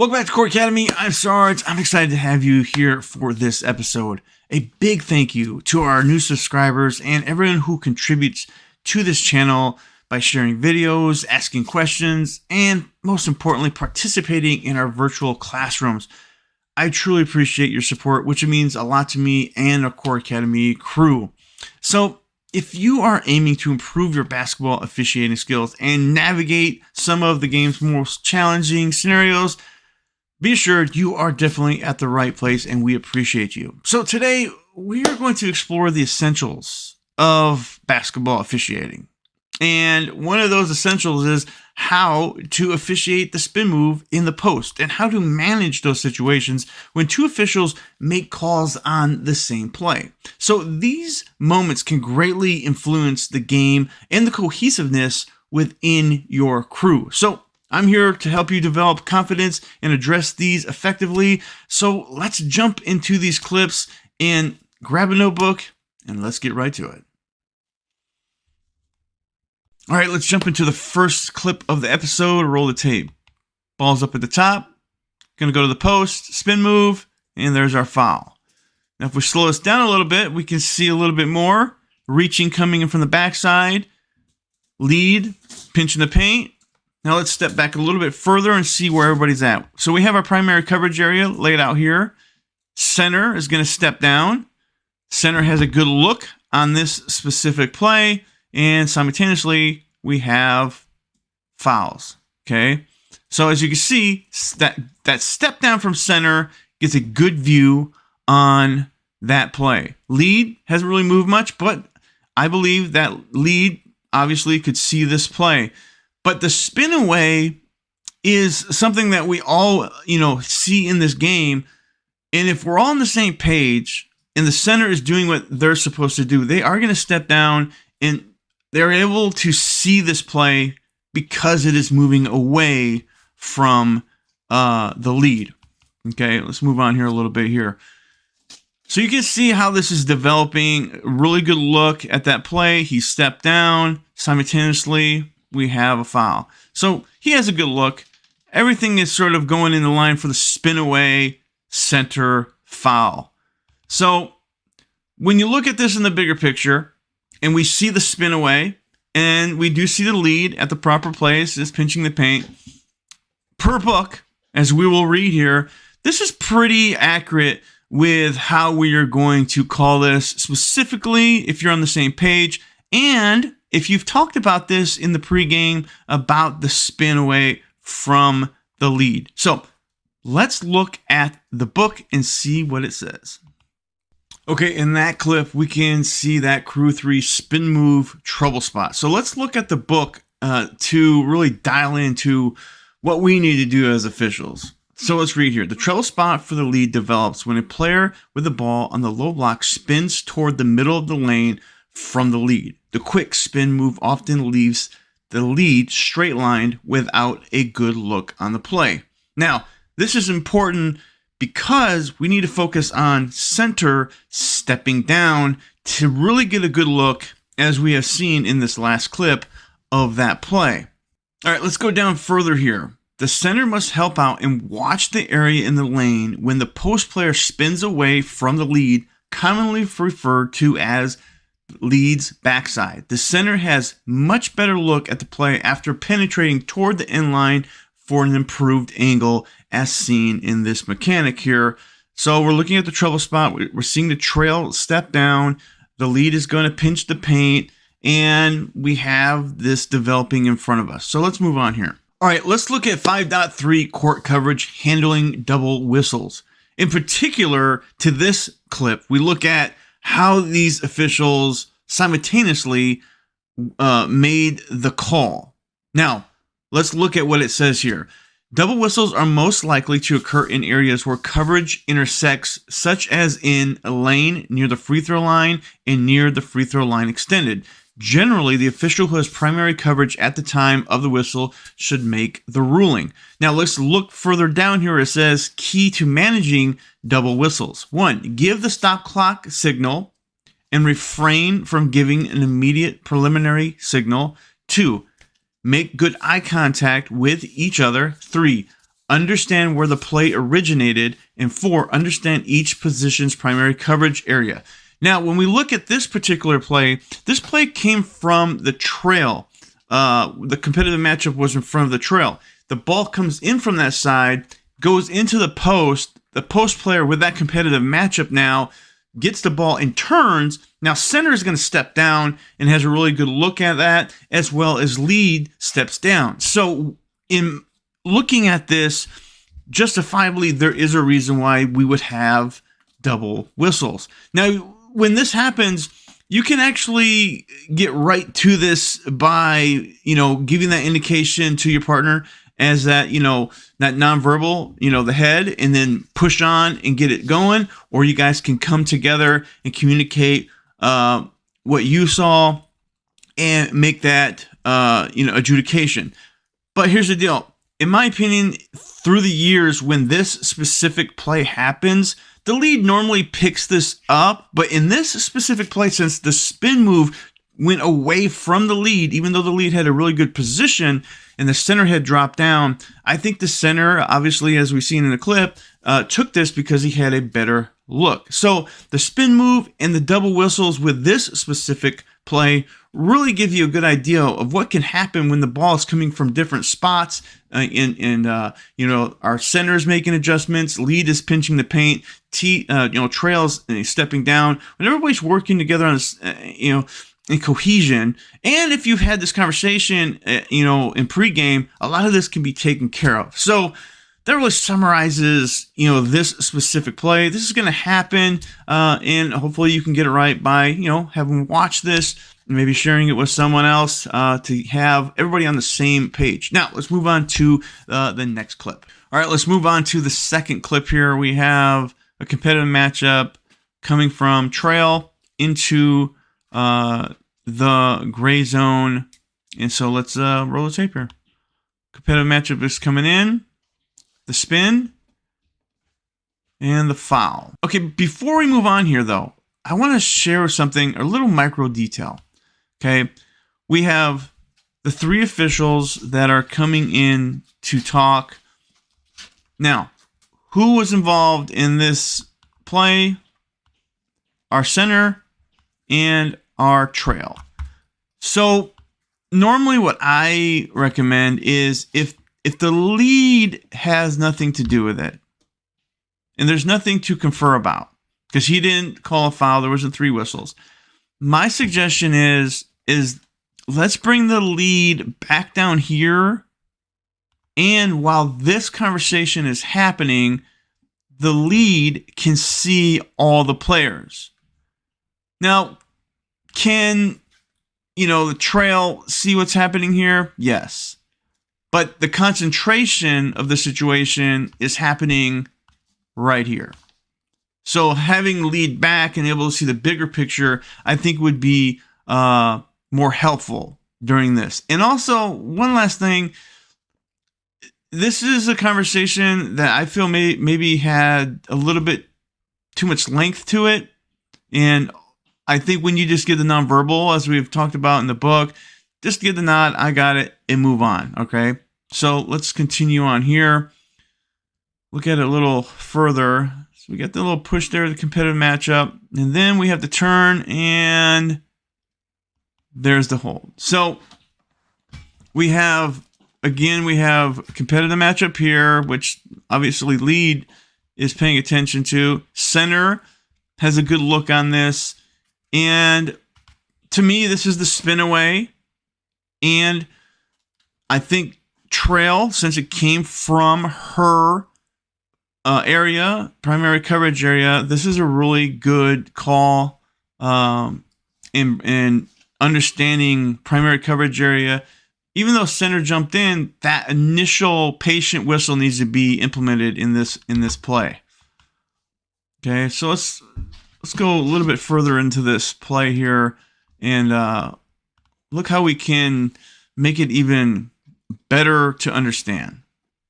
Welcome back to COR Academy. I'm Sarge. I'm excited to have you here for this episode. A big thank you to our new subscribers and everyone who contributes to this channel by sharing videos, asking questions, and most importantly, participating in our virtual classrooms. I truly appreciate your support, which means a lot to me and our COR Academy crew. So if you are aiming to improve your basketball officiating skills and navigate some of the game's most challenging scenarios, be assured you are definitely at the right place and we appreciate you. So today we are going to explore the essentials of basketball officiating. And one of those essentials is how to officiate the spin move in the post and how to manage those situations when two officials make calls on the same play. So these moments can greatly influence the game and the cohesiveness within your crew. So I'm here to help you develop confidence and address these effectively. So let's jump into these clips and grab a notebook and let's get right to it. All right, let's jump into the first clip of the episode. Roll the tape. Ball's up at the top. Gonna go to the post, spin move, and there's our foul. Now, if we slow this down a little bit, we can see a little bit more. Reaching coming in from the backside. Lead, pinching the paint. Now let's step back a little bit further and see where everybody's at. So we have our primary coverage area laid out here. Center is gonna step down. Center has a good look on this specific play. And simultaneously, we have fouls, okay? So as you can see, that step down from center gets a good view on that play. Lead hasn't really moved much, but I believe that lead obviously could see this play. But the spin away is something that we all, see in this game. And if we're all on the same page and the center is doing what they're supposed to do, they are going to step down and they're able to see this play because it is moving away from the lead. Okay, let's move on here a little bit here. So you can see how this is developing. A really good look at that play. He stepped down. Simultaneously, we have a foul. So he has a good look. Everything is sort of going in the line for the spin away, center, foul. So when you look at this in the bigger picture, and we see the spin away, and we do see the lead at the proper place, is pinching the paint. Per book, as we will read here, this is pretty accurate with how we are going to call this, specifically if you're on the same page, and if you've talked about this in the pregame about the spin away from the lead. So let's look at the book and see what it says. Okay, in that clip, we can see that Crew 3 spin move trouble spot. So let's look at the book to really dial into what we need to do as officials. So let's read here. The trouble spot for the lead develops when a player with the ball on the low block spins toward the middle of the lane from the lead. The quick spin move often leaves the lead straight lined without a good look on the play. Now, this is important because we need to focus on center stepping down to really get a good look, as we have seen in this last clip of that play. All right, let's go down further here. The center must help out and watch the area in the lane when the post player spins away from the lead, commonly referred to as lead's backside. The center has much better look at the play after penetrating toward the end line for an improved angle, as seen in this mechanic here. So we're looking at the trouble spot. We're seeing the trail step down. The lead is going to pinch the paint, and we have this developing in front of us. So let's move on here. All right, let's look at 5.3 court coverage handling double whistles. In particular, to this clip, we look at how these officials simultaneously made the call. Now, let's look at what it says here. Double whistles are most likely to occur in areas where coverage intersects, such as in a lane near the free throw line and near the free throw line extended. Generally, the official who has primary coverage at the time of the whistle should make the ruling. Now, let's look further down here. It says key to managing double whistles. 1, give the stop clock signal and refrain from giving an immediate preliminary signal. 2, make good eye contact with each other. 3, understand where the play originated. And 4, understand each position's primary coverage area. Now, when we look at this particular play, this play came from the trail. The competitive matchup was in front of the trail. The ball comes in from that side, goes into the post. The post player with that competitive matchup now gets the ball and turns. Now center is going to step down and has a really good look at that, as well as lead steps down. So in looking at this, justifiably, there is a reason why we would have double whistles. Now, when this happens, you can actually get right to this by, giving that indication to your partner as that, that nonverbal, the head, and then push on and get it going. Or you guys can come together and communicate what you saw and make that, adjudication. But here's the deal. In my opinion, through the years, when this specific play happens, the lead normally picks this up. But in this specific play, since the spin move went away from the lead, even though the lead had a really good position and the center had dropped down, I think the center, obviously, as we've seen in the clip, took this because he had a better look. So the spin move and the double whistles with this specific play really give you a good idea of what can happen when the ball is coming from different spots. Our center is making adjustments, lead is pinching the paint, trails stepping down. When everybody's working together on this, in cohesion, and if you've had this conversation, in pregame, a lot of this can be taken care of. So that really summarizes, this specific play. This is going to happen, and hopefully you can get it right by, having watched this and maybe sharing it with someone else to have everybody on the same page. Now, let's move on to the next clip. All right, let's move on to the second clip here. We have a competitive matchup coming from trail into the gray zone. And so let's roll the tape here. Competitive matchup is coming in. The spin and the foul. Okay, before we move on here, though, I want to share something, a little micro detail. Okay, we have the 3 officials that are coming in to talk. Now, who was involved in this play? Our center and our trail. So normally what I recommend is if the lead has nothing to do with it, and there's nothing to confer about, because he didn't call a foul, there wasn't 3 whistles. My suggestion is let's bring the lead back down here, and while this conversation is happening, the lead can see all the players. Now, can, the trail see what's happening here? Yes. But the concentration of the situation is happening right here. So having lead back and able to see the bigger picture, I think would be more helpful during this. And also, one last thing. This is a conversation that I feel maybe had a little bit too much length to it. And I think when you just get the nonverbal, as we've talked about in the book, just get the nod, I got it, and move on, okay? So let's continue on here. Look at it a little further. So we got the little push there, the competitive matchup, and then we have the turn, and there's the hold. So we have a competitive matchup here, which obviously lead is paying attention to. Center has a good look on this. And to me, this is the spin away. And I think trail, since it came from her area, primary coverage area, this is a really good call in understanding primary coverage area. Even though center jumped in, that initial patient whistle needs to be implemented in this play. Okay, so let's go a little bit further into this play here and look how we can make it even better to understand.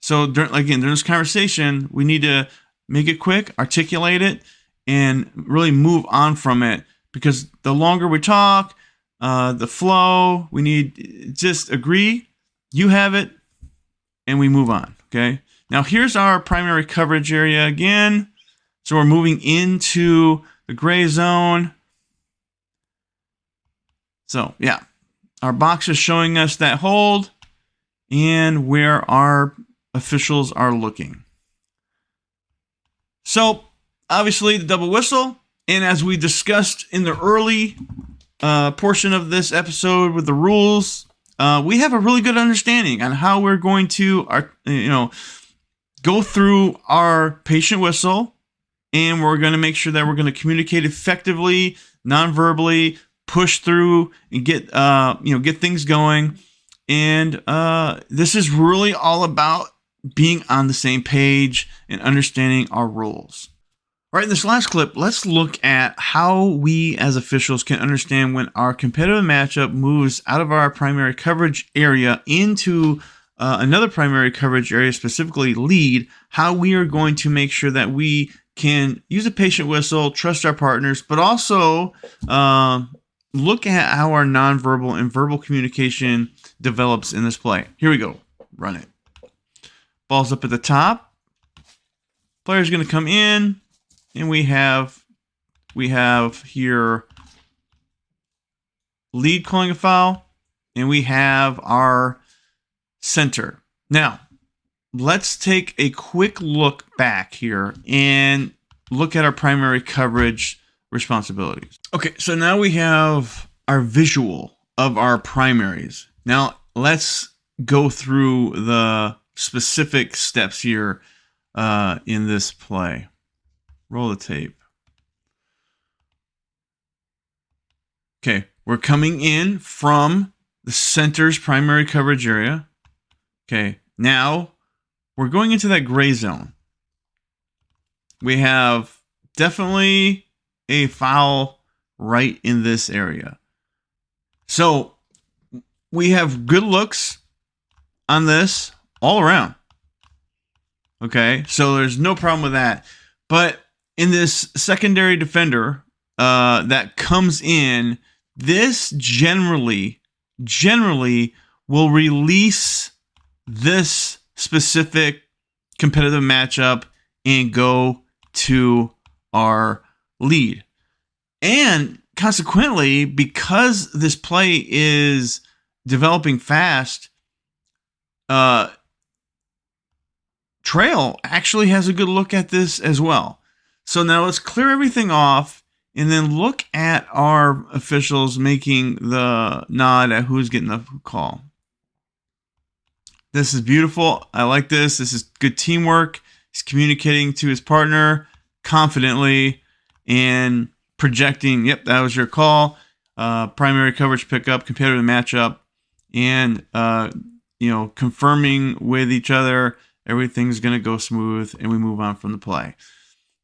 So during this conversation, we need to make it quick, articulate it, and really move on from it, because the longer we talk, the flow, we need just agree, you have it, and we move on, okay? Now here's our primary coverage area again. So we're moving into the gray zone. So yeah, our box is showing us that hold and where our officials are looking. So obviously the double whistle, and as we discussed in the early portion of this episode with the rules, we have a really good understanding on how we're going to go through our patient whistle, and we're going to make sure that we're going to communicate effectively, non-verbally, push through and get things going. And this is really all about being on the same page and understanding our rules. All right, in this last clip, let's look at how we as officials can understand when our competitive matchup moves out of our primary coverage area into another primary coverage area, specifically lead, how we are going to make sure that we can use a patient whistle, trust our partners, but also look at how our nonverbal and verbal communication develops in this play. Here we go. Run it. Ball's up at the top. Player's going to come in, and we have here lead calling a foul, and we have our center. Now, let's take a quick look back here and look at our primary coverage responsibilities. Okay, so now we have our visual of our primaries. Now, let's go through the specific steps here in this play. Roll the tape. Okay, we're coming in from the center's primary coverage area. Okay, now we're going into that gray zone. We have definitely a foul right in this area. So we have good looks on this all around. Okay, so there's no problem with that. But in this secondary defender that comes in, this generally will release this specific competitive matchup and go to our lead. And consequently, because this play is developing fast, Trail actually has a good look at this as well. So now let's clear everything off and then look at our officials making the nod at who's getting the call. This is beautiful. I like this. This is good teamwork. He's communicating to his partner confidently and projecting, yep, that was your call. Primary coverage pickup, competitive matchup, and confirming with each other everything's going to go smooth, and we move on from the play.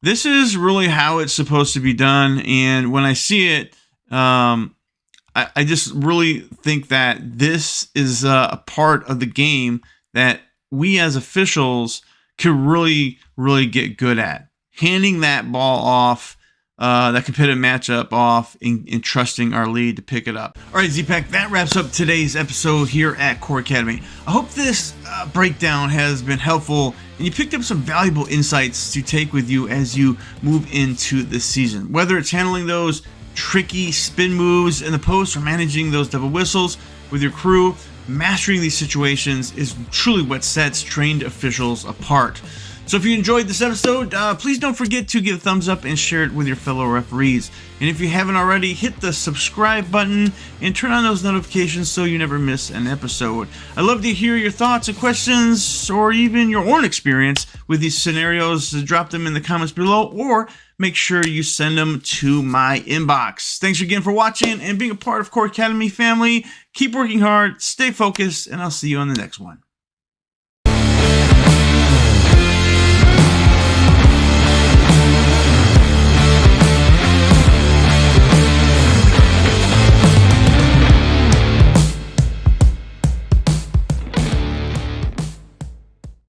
This is really how it's supposed to be done, and when I see it, I just really think that this is a part of the game that we as officials can really get good at. Handing that ball off, that competitive matchup off, and trusting our lead to pick it up. All right, Z-Pack, that wraps up today's episode here at COR Academy. I hope this breakdown has been helpful and you picked up some valuable insights to take with you as you move into the season. Whether it's handling those tricky spin moves in the post or managing those double whistles with your crew, mastering these situations is truly what sets trained officials apart. So if you enjoyed this episode, please don't forget to give a thumbs up and share it with your fellow referees. And if you haven't already, hit the subscribe button and turn on those notifications so you never miss an episode. I'd love to hear your thoughts and questions, or even your own experience with these scenarios. Drop them in the comments below, or make sure you send them to my inbox. Thanks again for watching and being a part of COR Academy family. Keep working hard, stay focused, and I'll see you on the next one.